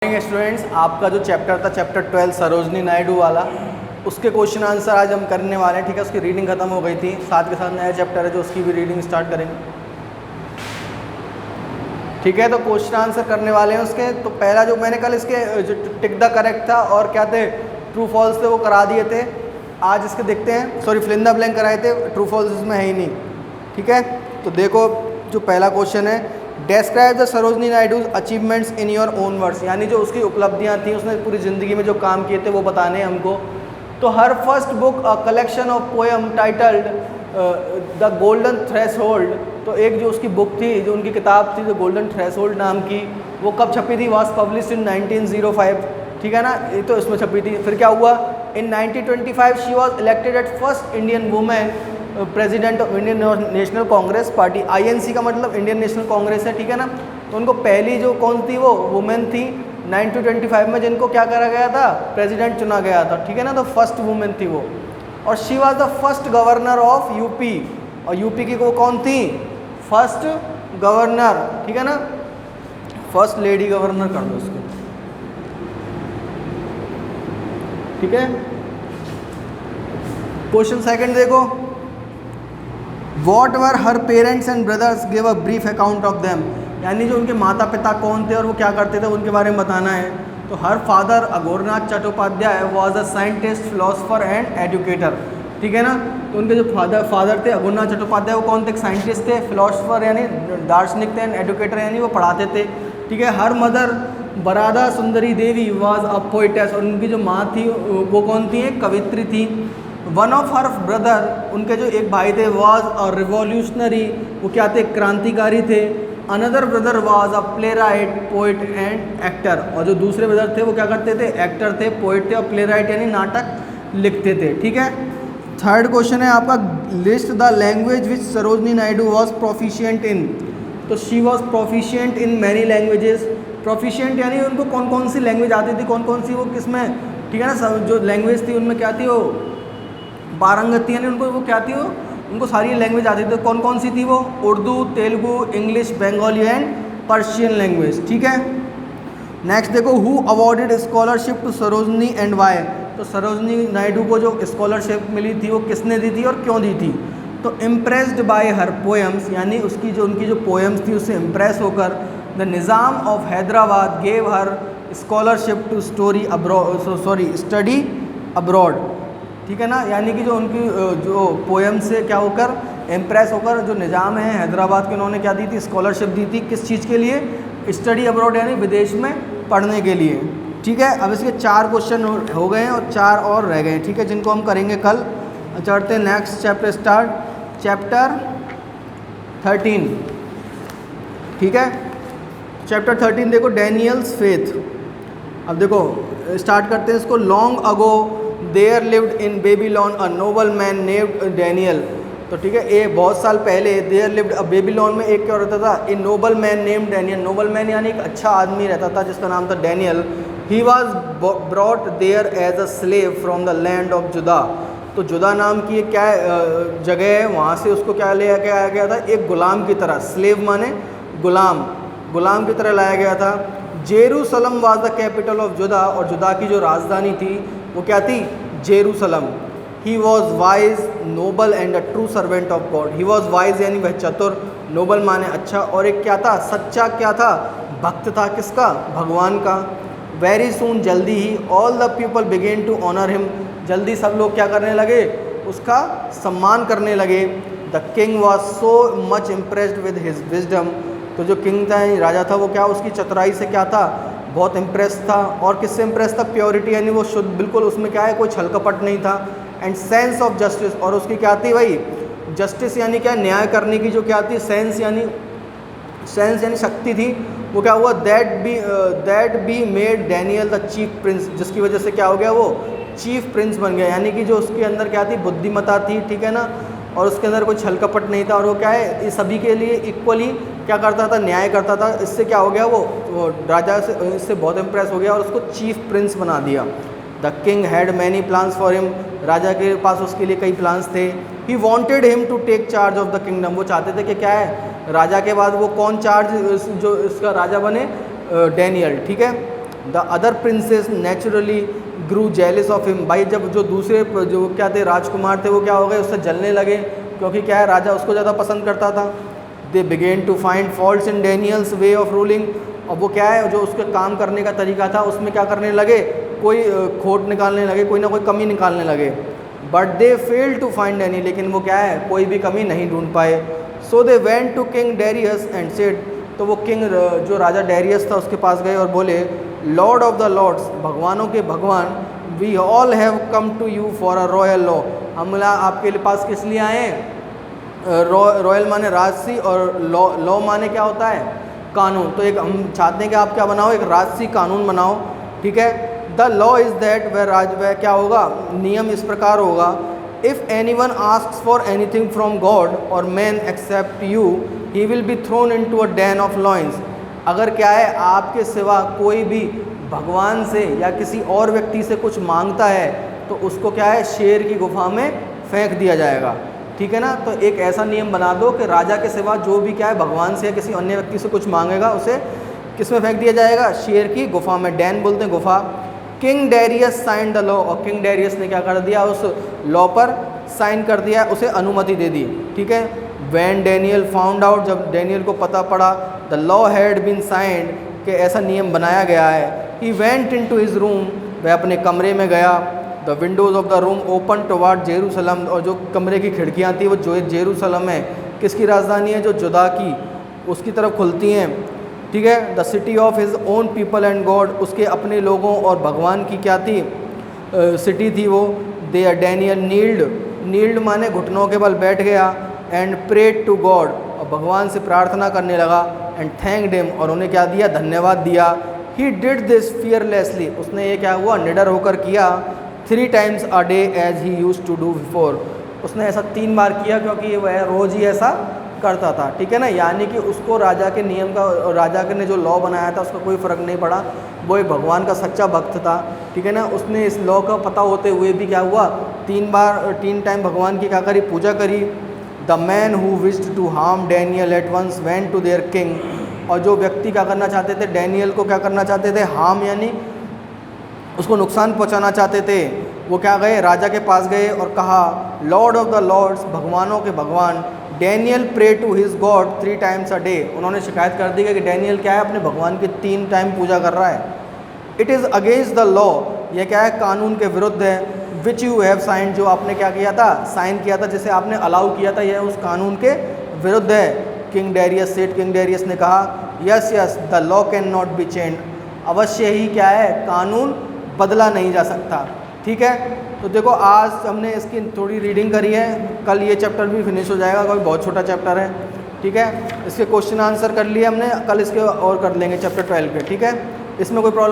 Students, आपका जो chapter था चैप्टर 12 सरोजनी नायडू वाला, उसके क्वेश्चन आंसर आज हम करने वाले हैं। ठीक है, उसकी रीडिंग खत्म हो गई थी, साथ के साथ नया चैप्टर है जो उसकी भी रीडिंग स्टार्ट करेंगे। ठीक है, तो क्वेश्चन आंसर करने वाले हैं उसके। तो पहला जो मैंने कल इसके जो टिक द करेक्ट था और क्या थे ट्रू फॉल्स थे वो करा दिए थे। आज इसके देखते हैं, sorry fill in the blank कराए थे, ट्रू फॉल्स इसमें है ही नहीं। ठीक है, तो देखो जो पहला क्वेश्चन है, describe the Sarojini Naidu's achievements in your own words, यानी जो उसकी उपलब्धियां थी, उसने पूरी ज़िंदगी में जो काम किए थे वो बताने हैं हमको। तो her first book a collection of poem titled the golden threshold, तो एक जो उसकी बुक थी, जो उनकी किताब थी, जो गोल्डन थ्रेशोल्ड नाम की, वो कब छपी थी? Was published in 1905। ठीक है ना, ये तो इसमें छपी थी। फिर क्या हुआ? इन 1925 she was elected at first Indian women president of Indian national Congress party. INC का मतलब इंडियन नेशनल कांग्रेस है। ठीक है ना, तो उनको पहली जो कौन थी वो वुमेन थी 1925 में, जिनको क्या करा गया था? प्रेसिडेंट चुना गया था। ठीक है ना, तो फर्स्ट वुमेन थी वो। और she was the first governor of UP, और यूपी की वो कौन थी? First governor. ठीक है ना, फर्स्ट लेडी गवर्नर कर दो उसको। ठीक है, क्वेश्चन सेकंड देखो, what were her parents and brothers give a brief account of them, यानी जो उनके माता पिता कौन थे और वो क्या करते थे उनके बारे में बताना है। तो her father Aghornath Chattopadhyay was a scientist, philosopher and educator. ठीक है ना, तो उनके जो फादर थे अघोरनाथ चट्टोपाध्याय, वो कौन थे? साइंटिस्ट थे, फिलोसफर यानी दार्शनिक थे, एंड एजुकेटर यानी वो पढ़ाते थे। ठीक है, her mother बरादा Sundari Devi was a poetess, और उनकी जो माँ थी वो कौन थी? एक कवित्री थी। वन ऑफ हर ब्रदर, उनके जो एक भाई थे, वॉज अ रिवॉल्यूशनरी, वो क्या थे? क्रांतिकारी थे। Another brother was a play right, poet and actor, और जो दूसरे ब्रदर थे वो क्या करते थे? एक्टर थे, पोइट थे, और प्ले राइट यानी नाटक लिखते थे। ठीक है, थर्ड क्वेश्चन है आपका, list the language which Sarojini Naidu was proficient in. तो she was proficient in many languages. Proficient यानी उनको कौन कौन सी लैंग्वेज आती थी, कौन कौन सी वो किस में? ठीक है ना, सब जो लैंग्वेज थी उनमें क्या थी? वो पारंगति, यानी उनको वो क्या थी? वो उनको सारी लैंग्वेज आती थी। कौन कौन सी थी वो? Urdu, Telugu, English, Bengali and Persian language. ठीक है, नेक्स्ट देखो, who awarded scholarship to Sarojini and why. तो सरोजनी नायडू को जो स्कॉलरशिप मिली थी वो किसने दी थी और क्यों दी थी? तो इम्प्रेस्ड बाय हर पोएम्स, यानी उसकी जो उनकी जो पोएम्स थी उससे इम्प्रेस होकर the Nizam of Hyderabad gave her scholarship to study abroad. ठीक है ना, यानी कि जो उनकी जो पोएम से क्या होकर इम्प्रेस होकर जो निज़ाम है हैदराबाद के, उन्होंने क्या दी थी? स्कॉलरशिप दी थी। किस चीज़ के लिए? स्टडी अब्रॉड, यानी विदेश में पढ़ने के लिए। ठीक है, अब इसके 4 क्वेश्चन हो गए हैं और 4 और रह गए हैं। ठीक है, जिनको हम करेंगे कल। चढ़ते हैं नेक्स्ट चैप्टर स्टार्ट, चैप्टर 13। ठीक है, चैप्टर 13 देखो, डैनियल्स फेथ। अब देखो स्टार्ट करते हैं इसको। Long ago there lived in Babylon a noble man named Daniel. तो ठीक है, ये बहुत साल पहले देयर लिव्ड अ बेबीलोन में एक क्या रहता था? A noble man named Daniel. Noble man यानी एक अच्छा आदमी रहता था जिसका नाम था Daniel. He was brought there as a slave from the land of Judah. तो जुदा नाम की एक क्या जगह है, वहाँ से उसको क्या ले आया गया था? एक गुलाम की तरह। स्लेव माने गुलाम, गुलाम की तरह लाया गया था। Jerusalem was the capital of जुदा, और जुदा की जो राजधानी थी वो क्या थी? Jerusalem. He was wise, noble and a true servant of God. He was wise यानी वह चतुर, नोबल माने अच्छा, और एक क्या था? सच्चा क्या था? भक्त था। किसका? भगवान का। वेरी सून, जल्दी ही, all the people began to honour him, जल्दी सब लोग क्या करने लगे? उसका सम्मान करने लगे। The king was so much impressed with his wisdom. तो जो किंग था, राजा था, वो क्या उसकी चतुराई से क्या था? बहुत इम्प्रेस था। और किससे इम्प्रेस था? प्योरिटी, यानी वो शुद्ध, बिल्कुल उसमें क्या है? कोई छल कपट नहीं था। एंड सेंस ऑफ जस्टिस, और उसकी क्या थी भाई? जस्टिस यानी क्या? न्याय करने की जो क्या थी? सेंस यानी शक्ति थी। वो क्या हुआ? That be made Daniel the chief Prince, जिसकी वजह से क्या हो गया? वो चीफ प्रिंस बन गया। यानी कि जो उसके अंदर क्या थी? बुद्धिमत्ता थी। ठीक है ना, और उसके अंदर कोई छल कपट नहीं था, और वो क्या है? इस सभी के लिए इक्वली क्या करता था? न्याय करता था। इससे क्या हो गया? वो राजा से इससे बहुत इम्प्रेस हो गया और उसको चीफ प्रिंस बना दिया। The king had many plans for him, राजा के पास उसके लिए कई प्लान्स थे। He wanted him to take charge of the kingdom, वो चाहते थे कि क्या है? राजा के बाद वो कौन चार्ज, जो इसका राजा बने? डैनियल। ठीक है, the other princes naturally grew jealous of him. भाई जब जो दूसरे जो क्या थे राजकुमार थे वो क्या हो गए, उससे जलने लगे, क्योंकि क्या है राजा उसको ज़्यादा पसंद करता था। They began to find faults in Daniel's way of ruling. और वो क्या है जो उसके काम करने का तरीका था उसमें क्या करने लगे, कोई खोट निकालने लगे, कोई ना कोई कमी निकालने लगे। But they fail to find any, लेकिन वो क्या है कोई भी कमी नहीं ढूंढ पाए। So they went to king Darius and said, तो वो किंग जो राजा डेरियस था उसके पास गए और बोले, लॉर्ड ऑफ द लॉर्ड्स, भगवानों के भगवान, we all have come to you for a royal law. हम आपके पास किस लिए आए हैं? रॉयल माने राजसी और लॉ माने क्या होता है? कानून। तो एक हम चाहते हैं कि आप क्या बनाओ, एक राजसी कानून बनाओ, ठीक है। द लॉ इज़ दैट, वह क्या होगा, नियम इस प्रकार होगा, if anyone asks for anything from God or man except you, he will be thrown into a den of lions. अगर क्या है आपके सिवा कोई भी भगवान से या किसी और व्यक्ति से कुछ मांगता है तो उसको क्या है शेर की गुफा में फेंक दिया जाएगा, ठीक है ना। तो एक ऐसा नियम बना दो कि राजा के सिवा जो भी क्या है भगवान से या किसी अन्य व्यक्ति से कुछ मांगेगा उसे किस में फेंक दिया जाएगा, शेर की गुफा में। डैन बोलते हैं गुफा। King Darius sign the law, और किंग डेरियस ने क्या कर दिया, उस लॉ पर साइन कर दिया, उसे अनुमति दे दी, ठीक है। व्हेन डैनियल फाउंड आउट, जब डैनियल को पता पड़ा the law had been signed, कि ऐसा नियम बनाया गया है, he went in to his room, वह अपने कमरे में गया। The windows of the room open toward Jerusalem, और जो कमरे की खिड़कियाँ थी वो जो जेरूसलम है, किसकी राजधानी है, जो जुदा की, उसकी तरफ खुलती हैं, ठीक है। The city of his own people and God, उसके अपने लोगों और भगवान की क्या थी, सिटी थी वो। दे डैनियल नील्ड माने घुटनों के बल बैठ गया, एंड प्रेड टू गॉड, और भगवान से प्रार्थना करने लगा, एंड थैंक्ड हिम, और उन्हें क्या दिया, धन्यवाद दिया। ही डिड दिस फियरलेसली, उसने ये क्या हुआ, निडर होकर किया। 3 times a day as he used to do before, उसने ऐसा 3 बार किया क्योंकि वह रोज़ ही ऐसा करता था, ठीक है ना। यानी कि उसको राजा के नियम का, राजा के ने जो लॉ बनाया था उसका कोई फ़र्क नहीं पड़ा, वो एक भगवान का सच्चा भक्त था, ठीक है ना। उसने इस लॉ का पता होते हुए भी क्या हुआ, 3 टाइम भगवान की क्या करी, पूजा करी। The man who wished to harm Daniel at once went to their king, और जो व्यक्ति क्या करना चाहते थे, डैनियल को क्या करना चाहते थे, हार्म यानी उसको नुकसान पहुंचाना चाहते थे, वो क्या गए, राजा के पास गए और कहा, लॉर्ड ऑफ द लॉर्ड्स, भगवानों के भगवान, Daniel pray to his god 3 times a day। उन्होंने शिकायत कर दी कि डैनियल क्या है, अपने भगवान की 3 टाइम पूजा कर रहा है। It is against the law, यह क्या है, कानून के विरुद्ध है। विच यू हैव साइन, जो आपने क्या किया था, साइन किया था, जिसे आपने अलाउ किया था, यह उस कानून के विरुद्ध है। King Darius said, king Darius ने कहा, yes yes the law can not be change, अवश्य ही क्या है, कानून बदला नहीं जा सकता, ठीक है। तो देखो आज हमने इसकी थोड़ी रीडिंग करी है, कल ये चैप्टर भी फिनिश हो जाएगा, कोई बहुत छोटा चैप्टर है, ठीक है। इसके क्वेश्चन आंसर कर लिए हमने, कल इसके और कर लेंगे चैप्टर 12 के, ठीक है। इसमें कोई प्रॉब्लम